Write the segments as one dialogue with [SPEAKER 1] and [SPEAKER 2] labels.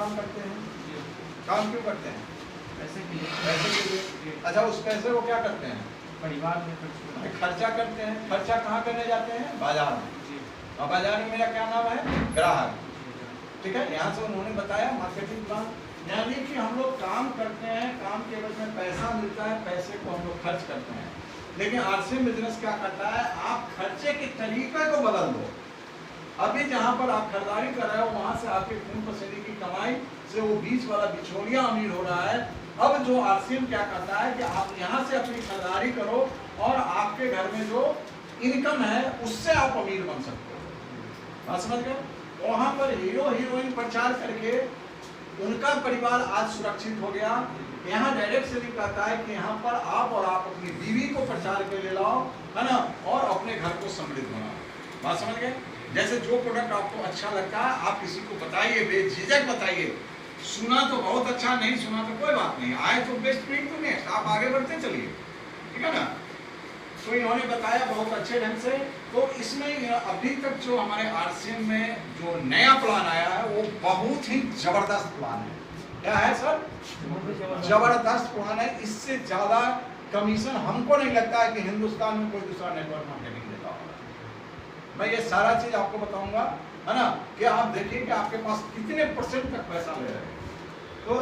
[SPEAKER 1] काम करते हैं? काम क्यों करते हैं?
[SPEAKER 2] पैसे के लिए।
[SPEAKER 1] पैसे के लिए। अच्छा, उस पैसे को क्या करते हैं?
[SPEAKER 2] परिवार में
[SPEAKER 1] खर्चा करते हैं। खर्चा कहाँ करने जाते हैं? बाजार में। और बाजार में मेरा क्या नाम है? ग्राहक। ठीक है, यहाँ से उन्होंने बताया मार्केटिंग प्लान, यानी कि हम लोग काम करते हैं, काम के एवज में पैसा मिलता है, पैसे को हम लोग खर्च करते हैं। लेकिन आरसीएम बिजनेस क्या करता है, आप खर्चे के तरीके को बदल दो। अभी जहाँ पर आप खरीदारी कर रहे हो वहां से आपके खून पसीने की कमाई से वो बीच वाला बिचौलिया अमीर हो रहा है। अब जो आरसीएम क्या करता है कि आप यहाँ से अपनी खरीदारी करो और आपके घर में जो इनकम है उससे आप अमीर बन सकते हो। बात समझ गए? वहां पर हीरो हीरोइन प्रचार करके उनका परिवार आज सुरक्षित हो गया। यहाँ डायरेक्ट सेलिंग कहता है कि यहाँ पर आप और आप अपनी बीवी को प्रचार के ले लाओ, है ना, और अपने घर को समृद्ध बनाओ। बात समझ गए? जैसे जो प्रोडक्ट आपको अच्छा लगता है आप किसी को बताइए, बेझिझक बताइए। सुना तो बहुत अच्छा, नहीं सुना तो कोई बात नहीं, आए तो बेस्ट प्रिंट टू नेक्स्ट, आप आगे बढ़ते चलिए। ठीक है ना? तो इन्होंने बताया बहुत अच्छे ढंग से। तो इसमें अभी तक जो हमारे आरसीएम में जो नया प्लान आया है वो बहुत ही जबरदस्त प्लान है। क्या है सर? जबरदस्त प्लान है। इससे ज्यादा कमीशन हमको नहीं लगता है कि हिंदुस्तान में कोई दूसरा नेटवर्क मार्केटिंग देता होगा। मैं ये सारा चीज आपको बताऊंगा, है ना, कि आप देखिए कि आपके पास कितने परसेंट तक पैसा ले रहे हैं। तो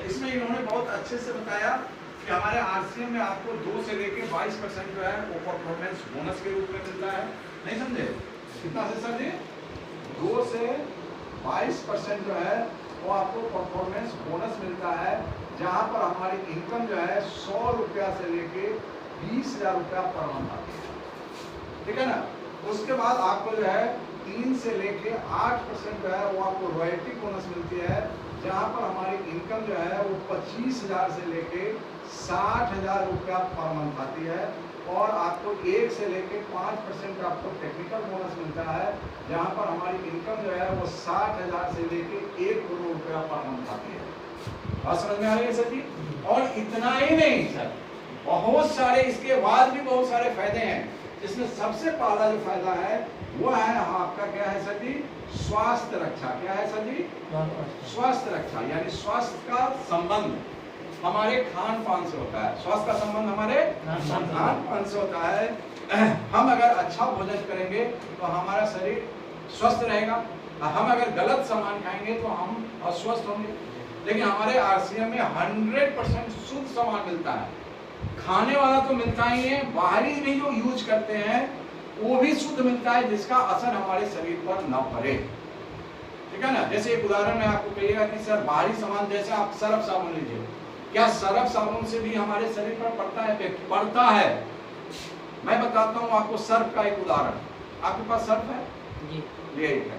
[SPEAKER 1] इसमें इन्होंने बहुत अच्छे से बताया कि हमारे आरसीएम में आपको 2 से लेके 22% जो है वो परफॉर्मेंस बोनस के रूप में मिलता है। नहीं समझे? कितना से सर जी? 2 से 22% जो है वो आपको परफॉर्मेंस बोनस मिलता है, जहां पर हमारी इनकम जो है 100 रुपया से लेके 20,000 रुपया पर मंथ आती है। ठीक है ना? उसके बाद आपको जो है 3 से लेके 8% जो है वो आपको रॉयल्टी बोनस मिलती है, जहां पर हमारी इनकम जो है वो 25,000 से लेके 60,000 रुपया पर मंथ आती है। और आपको 1 से लेके 5% का आपको टेक्निकल बोनस मिलता है, जहां पर हमारी इनकम जो है वो 60,000 से लेके 1 करोड़ रुपया पर मंथ आती है। बात समझ में आ रही है सर जी? और इतना ही नहीं सर, बहुत सारे इसके बाद भी बहुत सारे फायदे हैं। इसमें सबसे पहला जो फायदा है वो है आपका क्या है सर जी? स्वास्थ्य रक्षा। क्या है सर जी? स्वास्थ्य रक्षा, यानी स्वास्थ्य का संबंध हमारे खान पान से होता है। स्वास्थ्य का संबंध हमारे खान पान से होता है। हम अगर अच्छा भोजन करेंगे तो हमारा शरीर स्वस्थ रहेगा, हम अगर गलत सामान खाएंगे तो हम अस्वस्थ होंगे। लेकिन हमारे आरसीएम में 100% शुद्ध सामान मिलता है। खाने वाला तो मिलता ही है, बाहरी भी जो यूज करते हैं वो भी शुद्ध मिलता है, जिसका असर हमारे शरीर पर न पड़े। ठीक है ना? जैसे एक उदाहरण मैं आपको कहिएगा कि सर बाहरी सामान, जैसे आप सर्फ साबुन लीजिए, क्या सर्फ साबुन से भी हमारे शरीर पर पड़ता है? पड़ता है। मैं बताता हूँ आपको सर्फ का एक उदाहरण। आपके पास सर्फ है जी? ये है।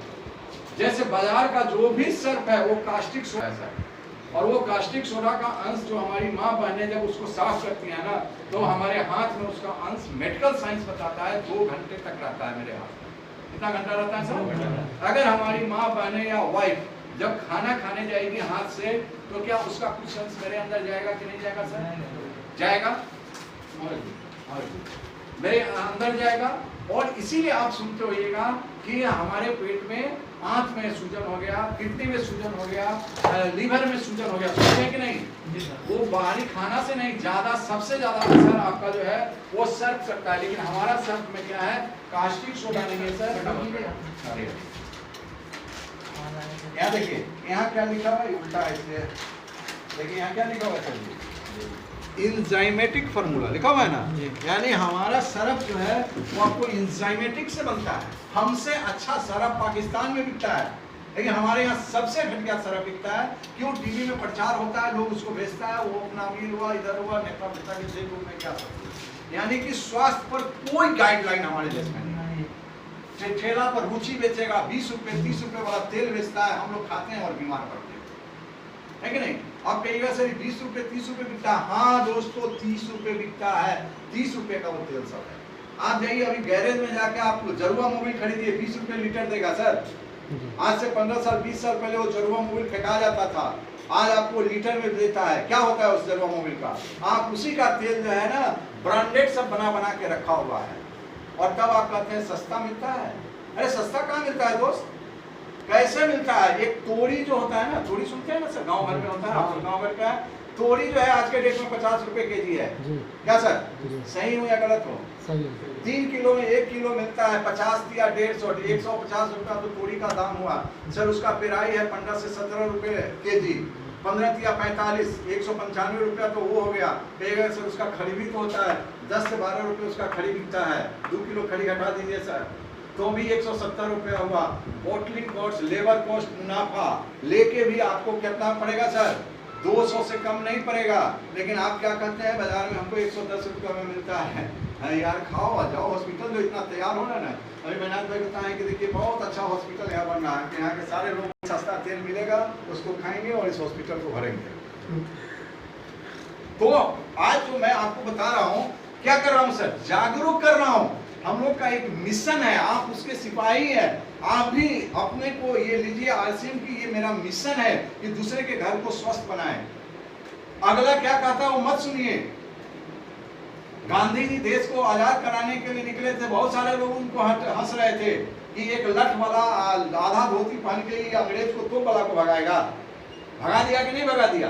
[SPEAKER 1] जैसे बाजार का जो भी सर्फ है वो कास्टिक सोडा है, और वो कास्टिक सोडा का अंश जो हमारी माँ बहनें जब उसको साफ करती है ना, तो हमारे हाथ में उसका अंश मेडिकल साइंस बताता है 2 घंटे तक रहता है मेरे हाथ में। कितना घंटा रहता है सर? अगर हमारी माँ बहनें या वाइफ जब खाना खाने जाएगी हाथ से, तो क्या उसका कुछ अंश मेरे अंदर जाएगा कि नहीं जाएगा सर? जाएगा, मेरे अंदर जाएगा। और इसीलिए आप सुनते होइएगा कि हमारे पेट में, आंत में सूजन हो गया, किडनी में सूजन हो गया, लीवर में सूजन हो गया, सुनते कि नहीं? वो बाहरी खाना से नहीं, ज्यादा सबसे ज्यादा असर आपका जो है वो सर्फ करता है। लेकिन हमारा सर्फ में क्या है? कास्टिक सोडा नहीं है सर। यहाँ देखिए, यहाँ क्या लिखा हुआ है? उल्टा है इसलिए। देखिए यहाँ क्या लिखा हुआ है सर? इंजाइमेटिक फार्मूला लिखा हुआ है ना, यानी हमारा सरफ जो है वो आपको इंजाइमेटिक से बनता है। हमसे अच्छा सरफ पाकिस्तान में बिकता है, लेकिन हमारे यहाँ सबसे घटिया सरफ बिकता है। क्यों? टीवी में प्रचार होता है, लोग उसको बेचता है, वो अपना अमीर हुआ, इधर हुआ, नेता पिता के जेब में क्या सब। यानी कि स्वास्थ्य पर कोई गाइडलाइन हमारे देश में नहीं। ठेला पर रुचि बेचेगा, 20 रुपए 30 रुपए वाला तेल बेचता है, हम लोग खाते हैं और बीमार पड़ते हैं, है कि नहीं? आप कहिएगा सर 20 रुपए 30 रुपए बिकता है। हाँ दोस्तों, 30 रुपए बिकता है, 30 रुपए का वो तेल सब है। आप जाइए अभी गैरेज में जाके आप जरुआ मोबिल खरीदिए, 20 रुपए लीटर देगा सर। आज से 15 साल 20 साल पहले वो जरुआ मोबिल फेंका जाता था, आज आपको लीटर में देता है। क्या होता है उस जरुआ मोबिल का? आप उसी का तेल जो है ना, ब्रांडेड सब बना बना के रखा हुआ है, और तब आप कहते हैं सस्ता मिलता है। अरे सस्ता कहाँ मिलता है दोस्त? कैसे मिलता है? एक तोड़ी जो होता है ना, तोड़ी सुनते हैं ना सर, गांव भर में होता है, आपके गांव भर का है। तोड़ी जो है आज के डेट में 50 रुपए केजी है। क्या सर सही हो या गलत हो? 3 किलो में 1 किलो मिलता है 50 या 150, 150 रुपया तो तोड़ी का दाम हुआ सर। उसका पेराई है 15 से 17 रुपए केजी, 15 या 45, 195 रुपया तो वो हो गया। सर उसका खड़ी भी तो होता है 10 से 12 रुपये उसका खड़ी बिकता है। 2 किलो खड़ी हटा दीजिए सर तो भी 170 रुपया हुआ। बोटलिंग कॉस्ट, लेबर कॉस्ट, मुनाफा लेके भी आपको कितना पड़ेगा सर? 200 से कम नहीं पड़ेगा। लेकिन आप क्या कहते हैं बाजार में हमको 110 रुपये में मिलता है। अरे यार खाओ आ जाओ हॉस्पिटल जो इतना तैयार होना ना। अभी मैंने भाई बताया कि देखिए बहुत अच्छा हॉस्पिटल यहाँ बन रहा है कि यहाँ के सारे लोग सस्ता तेल मिलेगा उसको खाएंगे और इस हॉस्पिटल को भरेंगे। तो आज जो मैं आपको बता रहा हूँ क्या कर रहा हूँ सर? जागरूक कर रहा हूँ। हम लोग का एक मिशन है, आप उसके सिपाही है। आप भी अपने को ये लीजिए आरसीएम की ये मेरा मिशन है कि दूसरे के घर को स्वस्थ बनाए। अगला क्या कहता है वो मत सुनिए। गांधी जी देश को आजाद कराने के लिए निकले थे, बहुत सारे लोग उनको हंस रहे थे कि एक लठ वाला आधा धोती पहन के ये अंग्रेज को तो बला को भगाएगा। भगा दिया कि नहीं भगा दिया?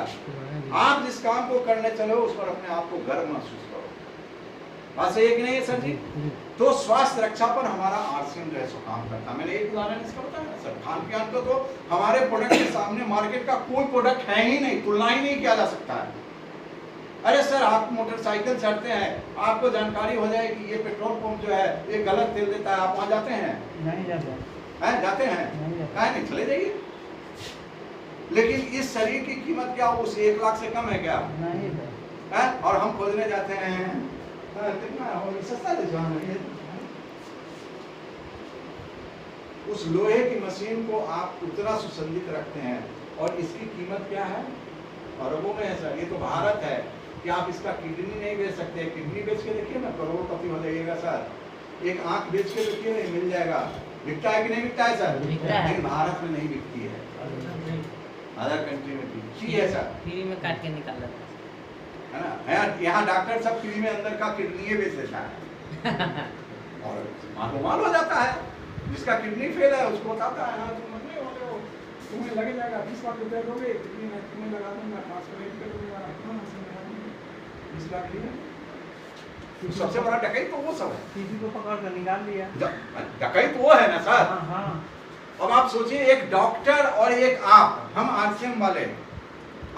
[SPEAKER 1] आप जिस काम को करने चले उस पर अपने आप को गर्व महसूस करो। बात सही है कि नहीं है सर जी? तो स्वास्थ्य रक्षा पर हमारा आरसीएम जो है सो काम करता है। मैंने एक उदाहरण इसका बताया ना सर, खान पान को तो हमारे प्रोडक्ट के सामने मार्केट का कोई प्रोडक्ट है ही नहीं, तुलना ही नहीं किया जा सकता है। अरे सर आप मोटरसाइकिल चढ़ते हैं, आपको जानकारी हो जाए कि ये पेट्रोल पंप जो है ये गलत तेल देता है, आप वहाँ जाते हैं? नहीं जाते हैं। जाते हैं? नहीं चले जाइए। लेकिन इस शरीर की कीमत क्या उस 1 लाख से कम है क्या? नहीं है। और हम खोजने जाते हैं कितना सस्ता है। उस लोहे की मशीन को आप उतना सुसज्जित रखते हैं और इसकी कीमत क्या है? अरबों में है सर। ये तो भारत है कि आप इसका किडनी नहीं बेच सकते। किडनी बेच के देखिए ना करोड़पति हो जाइएगा सर। एक आंख बेच के देखिए नहीं मिल जाएगा। बिकता है कि नहीं बिकता है सर? लेकिन भारत में नहीं बिकती है, अदर कंट्री में बिकती है सर।
[SPEAKER 2] फ्री में काट के निकाल लेता
[SPEAKER 1] है ना। यहाँ डॉक्टर सब फ्री में अंदर का किडनी बेच देता है और माल हो जाता है। जिसका किडनी फेल है उसको बताता है हाँ तुम नहीं हो गए हो, तुम्हें लगे जाएगा 20 लाख रुपए दोगे, किडनी में तुम्हें लगा दूंगा, ट्रांसप्लांट कर दूंगा, 20 लाख लिए। तो सबसे बड़ा डकैत तो वो सब है।
[SPEAKER 2] किसी को पकड़ कर निकाल लिया।
[SPEAKER 1] डकैत वो है ना सर। अब आप सोचिए एक डॉक्टर और एक आप, हम आरसीएम वाले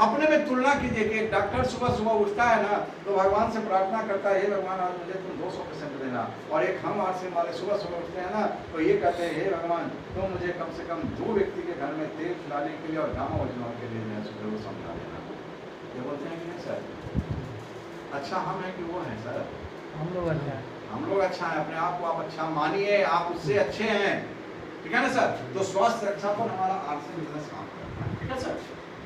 [SPEAKER 1] अपने में तुलना कीजिए कि एक डॉक्टर सुबह सुबह उठता है ना तो भगवान से प्रार्थना करता है हे भगवान आज मुझे तुम 200% देना, और एक हम आरसीएम वाले सुबह सुबह उठते हैं ना तो ये कहते हैं हे भगवान तुम मुझे कम से कम 2 व्यक्ति के घर में तेल खिलाने के लिए और गाँव योजनाओं के लिए जरूर समझा देना। ये बोलते हैं कि नहीं सर? अच्छा हम हैं कि वो हैं सर?
[SPEAKER 2] हम लोग अच्छा है।
[SPEAKER 1] हम लोग अच्छा है। अपने आप को आप अच्छा मानिए, आप उससे अच्छे हैं, ठीक है ना सर? तो स्वास्थ्य रक्षा पर हमारा आरसीएम बिजनेस काम करता है, ठीक है सर?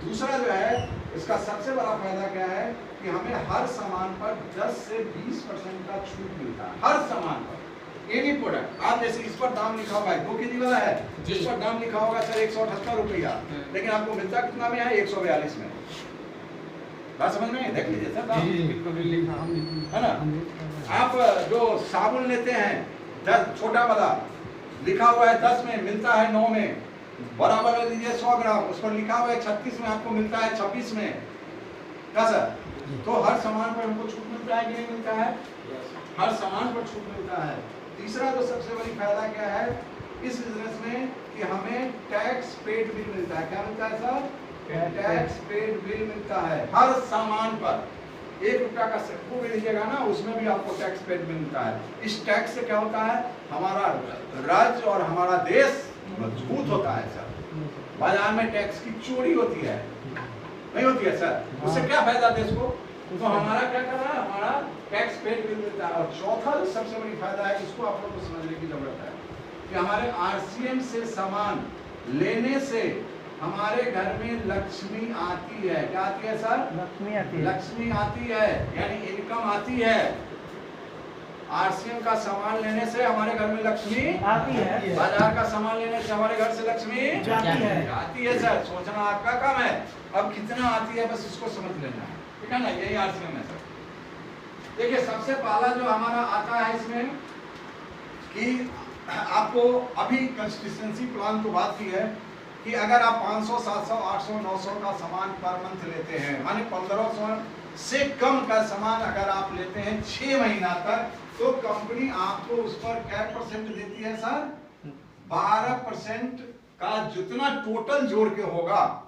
[SPEAKER 1] दूसरा जो है इसका सबसे बड़ा फायदा क्या है कि हमें हर सामान पर 10 से 20% का छूट मिलता है। हर सामान पर एनी प्रोडक्ट। आप जैसे इस पर दाम लिखा होगा 2 केजी वाला है, इस पर दाम लिखा होगा सर 178 रुपया, लेकिन आपको मिलता कितना में है? 142 में। बात समझ में? देख लीजिए सर दाम है ना। आप जो साबुन लेते हैं 10 छोटा वाला लिखा हुआ है 10 में, मिलता है 9 में। बड़ा वाला लीजिए 100 ग्राम, उस पर लिखा हुआ है 36 में, आपको मिलता है 26 में। क्या सर? तो हर सामान पर हमको छूट मिलता है कि नहीं मिलता है? हर सामान पर छूट मिलता है। तीसरा जो सबसे बड़ी फायदा क्या है इस बिजनेस में कि हमें टैक्स पेड बिल मिलता है। क्या मिलता है सर? टैक्स पेड बिल मिलता है हर सामान पर। 1 रुपया का शैम्पू भी लीजिएगा ना उसमें भी आपको टैक्स पेड मिलता है। इस टैक्स से क्या होता है? हमारा राज्य और हमारा देश मजबूत होता है सर। बाजार में टैक्स की चोरी होती है, नहीं होती है सर? उससे क्या फायदा देश को? तो हमारा क्या कर रहा है? हमारा टैक्स पेड बिल मिलता है। और चौथा जो सबसे बड़ी फायदा है इसको आप लोगों को समझने की जरूरत है कि हमारे आरसीएम से सामान लेने से हमारे घर में लक्ष्मी आती है। क्या आती है सर?
[SPEAKER 2] लक्ष्मी आती है।
[SPEAKER 1] लक्ष्मी आती है यानी इनकम आती है। आरसीएम का सामान लेने से हमारे घर में लक्ष्मी
[SPEAKER 2] आती है।
[SPEAKER 1] बाजार का सामान लेने से हमारे घर से लक्ष्मी
[SPEAKER 2] आती
[SPEAKER 1] है सर। सोचना आपका काम है, अब कितना आती है बस इसको समझ लेना है, ठीक है ना? यही आरसीएम है सर। देखिए सबसे पहला जो हमारा आता है इसमें कि आपको अभी कंसिस्टेंसी प्लान को बात की है कि अगर आप 500, 700, 800, 900 का सामान पर मंथ लेते हैं, माने 1500 से कम का सामान अगर आप लेते हैं 6 महीना तक, तो कंपनी आपको उस पर क्या परसेंट देती है सर? 12% का जितना टोटल जोड़ के होगा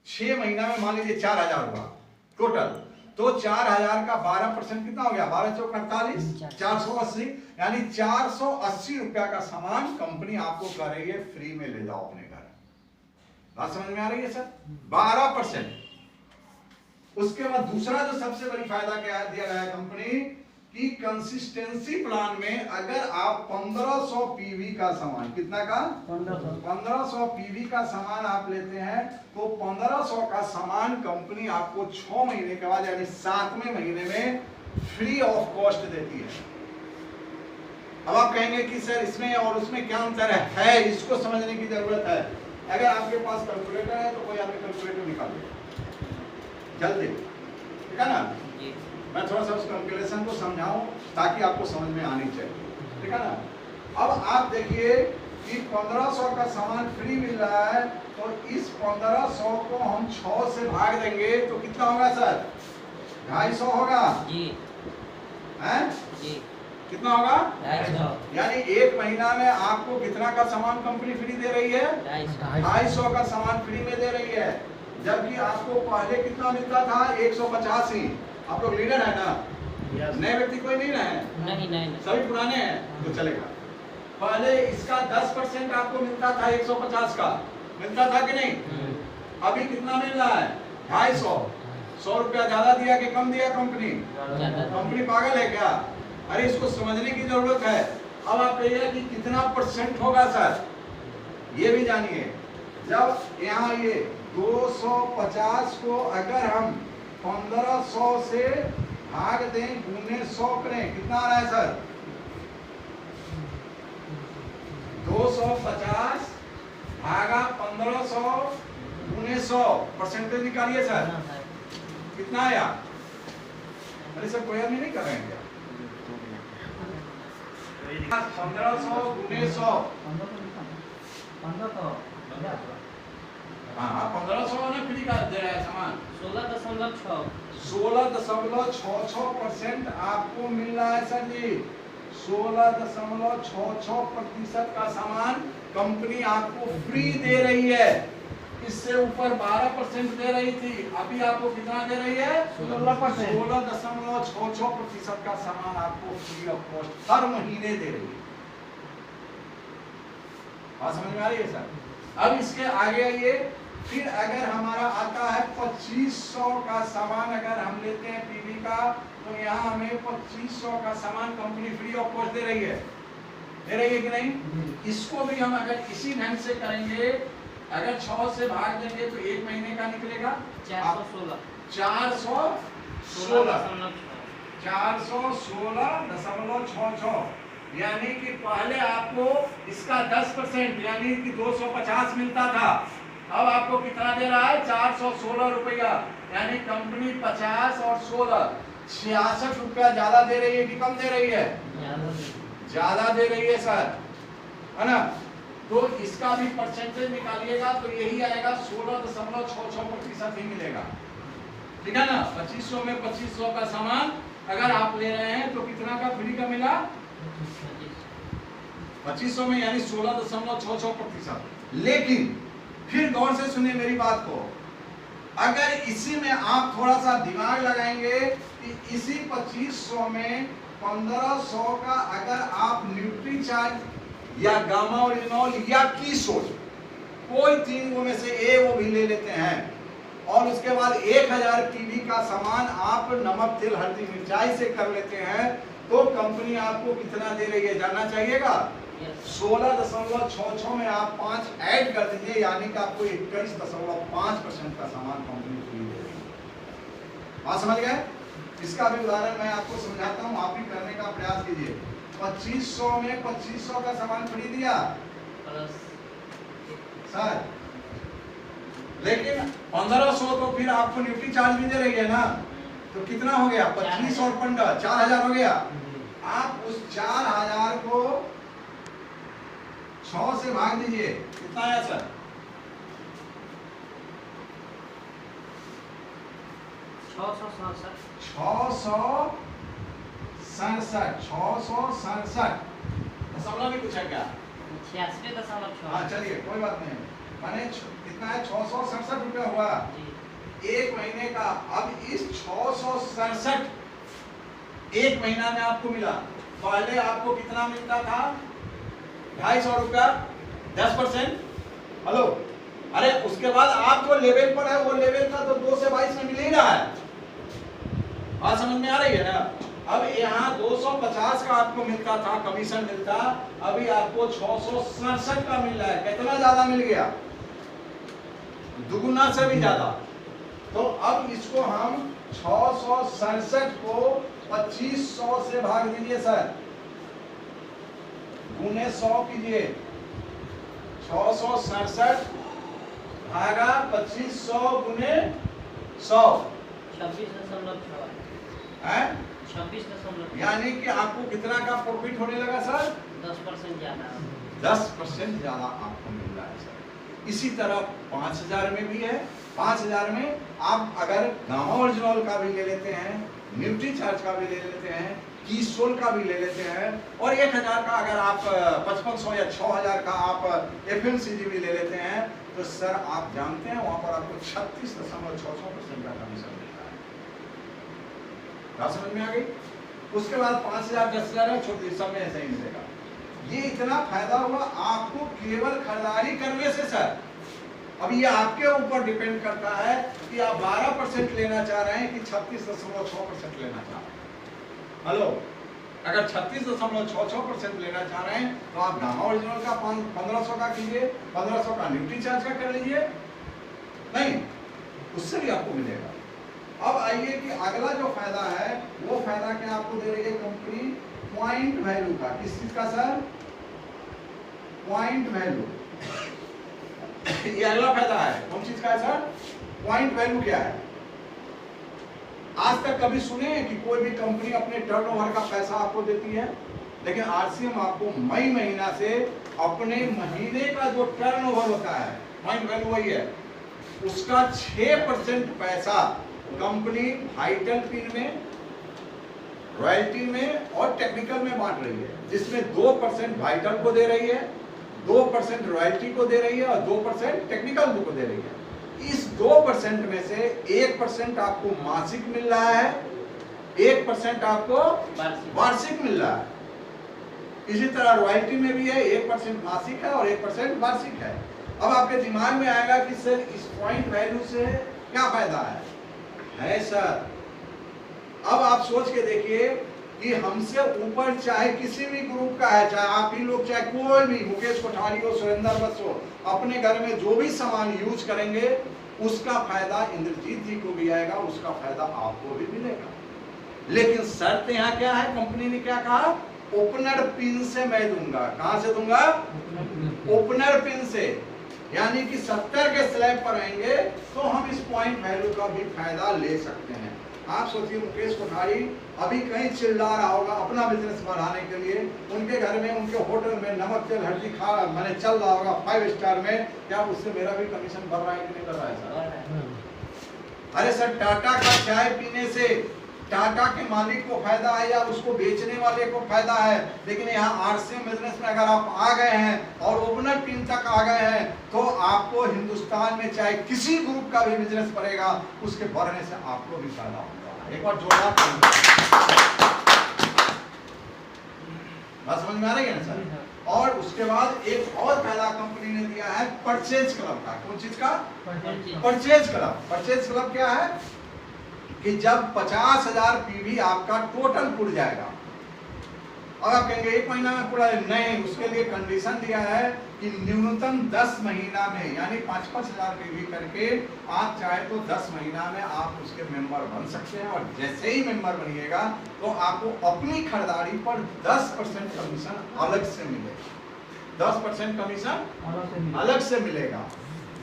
[SPEAKER 1] 6 महीना में, मान लीजिए 4000 हुआ टोटल, तो 4000 का 12% कितना हो गया? 12 चौक 48, 480, यानी 480 रुपया का सामान कंपनी आपको कह रही है फ्री में ले जाओ अपने घर। बात समझ में आ रही है सर? 12%। उसके बाद दूसरा जो सबसे बड़ी फायदा क्या दिया गया है कंपनी की, कंसिस्टेंसी प्लान में अगर आप 1500 पीवी का सामान, कितना का? 1500 पीवी का सामान आप लेते हैं, तो 1500 का सामान कंपनी आपको 6 महीने के बाद यानी 7वें महीने में फ्री ऑफ कॉस्ट देती है। अब आप कहेंगे कि सर इसमें और उसमें क्या अंतर है, इसको समझने की जरूरत है। अगर आपके पास कैलकुलेटर है तो कोई आपके कैलकुलेटर निकाल दे जल्दी, ठीक है ना? मैं थोड़ा सा उस कैलकुलेशन को समझाऊं ताकि आपको समझ में आनी चाहिए, ठीक है ना? अब आप देखिए कि 1500 का सामान फ्री मिल रहा है, तो इस 1500 को हम 6 से भाग देंगे तो कितना होगा सर? 250 होगा
[SPEAKER 2] जी,
[SPEAKER 1] हैं?
[SPEAKER 2] जी,
[SPEAKER 1] कितना होगा?
[SPEAKER 2] 250,
[SPEAKER 1] यानी 1 महीना में आपको कितना का सामान कंपनी फ्री दे रही है? 250 का सामान फ्री में दे रही है, जबकि आपको पहले कितना मिलता था? 185। आप लोग लीडर है ना? नए व्यक्ति कोई नहीं है?
[SPEAKER 2] नहीं,
[SPEAKER 1] सभी पुराने हैं तो चलेगा। पहले इसका 10% आपको मिलता था, 150 का मिलता था कि नहीं? अभी कितना मिल रहा है? 250। 100 रुपया ज्यादा दिया कि कम दिया कंपनी? कंपनी पागल है क्या? अरे इसको समझने की जरूरत है। अब आप कहिए कि कितना परसेंट होगा सर, ये भी जानिए। जब यहाँ ये 250 को अगर हम 1500 से भाग दें, गुने 100 करें, कितना आ रहा है सर? 250 भागा 1500 गुने 100, परसेंटेज निकालिए सर, कितना आया? अरे सर कोई आदमी नहीं कर रहे हैं क्या? 1500 गुने 100, हाँ 1500 ने फ्री का दे रहा है सामान। 16.66% आपको मिल रहा है सर जी। 16.66% का सामान कंपनी आपको फ्री दे रही है। इससे ऊपर 12% दे रही थी, अभी आपको कितना दे रही है? 16.66% का सामान आपको फ्री ऑफ कॉस्ट हर महीने दे रही है। बात समझ में आ रही है सर? अब इसके आगे आइए, फिर अगर हमारा आता है 2500 का सामान अगर हम लेते हैं पीवी का, तो यहाँ हमें 2500 का सामान कंपनी फ्री ऑफ कॉस्ट दे रही है कि नहीं? इसको भी हम अगर इसी ढंग से करेंगे, अगर 6 से भाग देंगे तो 1 महीने का निकलेगा 416.66, यानी कि पहले आपको इसका 10% यानी कि 250 मिलता था, अब आपको कितना दे रहा है? 416 रुपया, यानी कंपनी 50 और 16 66 रुपया ज्यादा दे रही है कि कम दे रही है? ज्यादा दे रही है सर, है ना? तो इसका भी परसेंटेज निकालिएगा तो यही आएगा, 16.66% ही मिलेगा, ठीक है ना? 2500 में 2500 का सामान अगर आप ले रहे हैं तो कितना का फ्री का मिला? 2500 में, यानी 16.66%। लेकिन फिर गौर से सुनिए मेरी बात को, अगर इसी में आप थोड़ा सा दिमाग लगाएंगे कि इसी 2500 में 1500 का अगर आप न्यूट्री चार्ज या गामा ओरिजिनल या कीसोल कोई 3 में से वो भी ले लेते हैं, और उसके बाद 1000 पीवी का सामान आप नमक, तेल, हल्दी, मिर्चाई से कर लेते हैं, तो कंपनी आपको कितना दे रही है जानना चाहिएगा? 16.66 में आप 5 ऐड कर दीजिए, यानी कि आपको 21.5% का सामान कंपनी फ्री दे रही है। बात समझ गए? इसका भी उदाहरण मैं आपको समझाता हूँ, आप भी करने का प्रयास कीजिए। 2500 में 2500 का सामान फ्री दिया सर, लेकिन 1500 तो फिर आपको न्यूट्री चार्ज भी दे रही है ना, तो कितना हो गया? 25 और 15 4000 हो गया। आप उस 4000 को 6 से भाग दीजिए, कितना आया सर? 667 दशमलव भी कुछ है क्या?
[SPEAKER 3] 86.6
[SPEAKER 1] हाँ चलिए कोई बात नहीं, माने कितना है? 667 रुपया हुआ एक महीने का। अब इस 667 एक महीना में आपको मिला, पहले आपको कितना मिलता था? 250 रुपया 10%। हेलो, अरे उसके बाद आप जो लेवल पर है वो लेवल का तो 2 से 22 में मिल ही रहा है। बात समझ में आ रही है ना? अब यहाँ 250 का आपको मिलता था, कमीशन मिलता, अभी आपको 667 का मिल रहा है। कितना ज्यादा मिल गया? दुगुना से भी ज्यादा। तो अब इसको हम 667 को 2500 से भाग दीजिए सर, गुने 100 कीजिए। 667 भागा 2500 गुने 100
[SPEAKER 3] 26.6
[SPEAKER 1] है,
[SPEAKER 3] 26.6
[SPEAKER 1] यानी कि आपको कितना का प्रॉफिट होने लगा सर?
[SPEAKER 3] 10% ज्यादा
[SPEAKER 1] 10% ज्यादा आपको मिल रहा है सर। इसी तरह 5000 में भी है। 5000 में आप अगर गामा ओरिजिनल का भी ले लेते हैं, न्यूट्री चार्ज का भी ले लेते हैं, कीस्टोल का भी ले लेते हैं, और 1000 का अगर आप 5500 या 6000 का आप एफएमसीजी भी ले लेते हैं, तो सर आप जानते हैं वहां पर आपको 36.66% का कमीशन मिलता है। बात समझ में आ गई? उसके बाद 5000 10,000 है, छोटी सब में ऐसा ही मिलेगा। ये इतना फायदा हुआ आपको केवल खरीदारी करने से सर। अब ये आपके ऊपर डिपेंड करता है कि आप 12% लेना चाह रहे हैं कि 36.66% लेना चाह रहे हैं। हेलो, अगर 36.66% लेना चाह रहे हैं तो आप गामा ओरिजिनल का 1500 का कीजिए, 1500 का न्यूट्री चार्ज का कर लीजिए, नहीं उससे भी आपको मिलेगा। अब आइए कि अगला जो फायदा है वो फायदा क्या आपको दे रही है कंपनी? पॉइंट वैल्यू का। किस चीज का सर? Point value. ये अगला फायदा है। कौन चीज का है सर? पॉइंट वैल्यू क्या है? आज तक कभी सुने हैं कि कोई भी कंपनी अपने टर्नओवर का पैसा आपको देती है? लेकिन आरसीएम आपको मई महीना से अपने महीने का जो टर्नओवर होता है, पॉइंट वैल्यू वही है, उसका 6% पैसा कंपनी वाइटल पिन में, रॉयल्टी में और टेक्निकल में बांट रही है, जिसमें 2% वाइटल को दे रही है, 2% रॉयल्टी को दे रही है और 2% टेक्निकल को दे रही है। इस 2% में से 1% आपको मासिक मिल रहा है, 1% आपको वार्षिक मिल रहा है। इसी तरह रॉयल्टी में भी है, 1% मासिक है और 1% वार्षिक है। अब आपके दिमाग में आएगा कि सर इस पॉइंट वैल्यू से क्या फायदा है सर? अब आप सोच के देखिए कि हमसे ऊपर चाहे किसी भी ग्रुप का है, चाहे आप ही लोग, चाहे कोई भी, मुकेश कोठारी हो, सुरेंद्र बस हो, अपने घर में जो भी सामान यूज करेंगे उसका फायदा इंद्रजीत जी को भी आएगा, उसका फायदा आपको भी मिलेगा। लेकिन शर्त यहाँ क्या है? कंपनी ने क्या कहा? ओपनर पिन से मैं दूंगा। कहां से दूंगा? ओपनर पिन से। यानी कि 70 के स्लैब पर आएंगे तो हम इस पॉइंट वैल्यू का भी फायदा ले सकते हैं। आप सोचिए मुकेश कोठारी अभी कहीं चिल्ला रहा होगा अपना बिजनेस बढ़ाने के लिए, उनके घर में, उनके होटल में नमक तेल हल्दी खा मैंने चल रहा होगा 5 स्टार में, क्या उससे मेरा भी कमीशन बढ़ रहा है कि नहीं बढ़ रहा है सर? अरे सर, टाटा का चाय पीने से टाटा के मालिक को फायदा है या उसको बेचने वाले को फायदा है, लेकिन यहाँ आरसीएम बिजनेस में अगर आप आ गए हैं और ओपनर पिन तक आ गए हैं तो आपको हिंदुस्तान में चाहे किसी ग्रुप का भी बिजनेस बढ़ेगा, उसके बढ़ने से आपको भी फायदा होगा। एक बार जोरदार बात समझ में आ रही है ना सर? और उसके बाद एक और फायदा कंपनी ने दिया है परचेज क्लब का। कौन चीज का? Purchase club. परचेज क्लब क्या है कि जब 50,000 पीवी आपका टोटल पुर जाएगा, और आप कहेंगे 1 महीना में पूरा नहीं, उसके लिए कंडीशन दिया है कि न्यूनतम 10 महीना में, यानी 5,000 पीवी करके आप चाहे तो 10 महीना में आप उसके मेंबर बन सकते हैं। और जैसे ही मेंबर बनिएगा तो आपको अपनी खरीदारी पर 10% कमीशन अलग से मिलेगा। 10% कमीशन अलग से मिलेगा,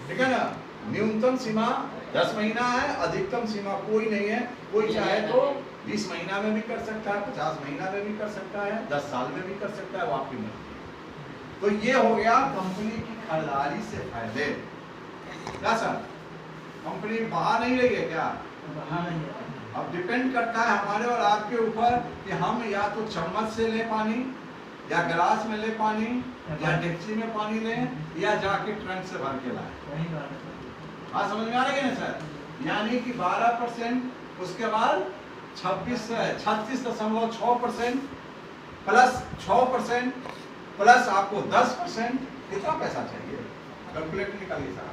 [SPEAKER 1] ठीक है ना? न्यूनतम सीमा 10 महीना है, अधिकतम सीमा कोई नहीं है। कोई चाहे तो 20 महीना में भी कर सकता है, 50 महीना में भी कर सकता है, 10 साल में भी कर सकता है, वो आपकी मर्जी। तो ये हो गया कंपनी की खरीदारी से पहले। क्या सर, कंपनी बाहर नहीं रही है क्या?
[SPEAKER 2] बाहर नहीं है।
[SPEAKER 1] अब डिपेंड करता है हमारे और आपके ऊपर कि हम या तो चम्मच से ले पानी, या गिलास में ले पानी, या डेक्ची में पानी लें, या जाके ट्रंक से भर के लाएं।
[SPEAKER 2] वही बात है।
[SPEAKER 1] हाँ, समझ में आ रही है ना सर? यानी कि 12%, उसके बाद 36.6% प्लस 6% प्लस आपको 10%, कितना पैसा चाहिए? कैलकुलेट निकालिए साहब।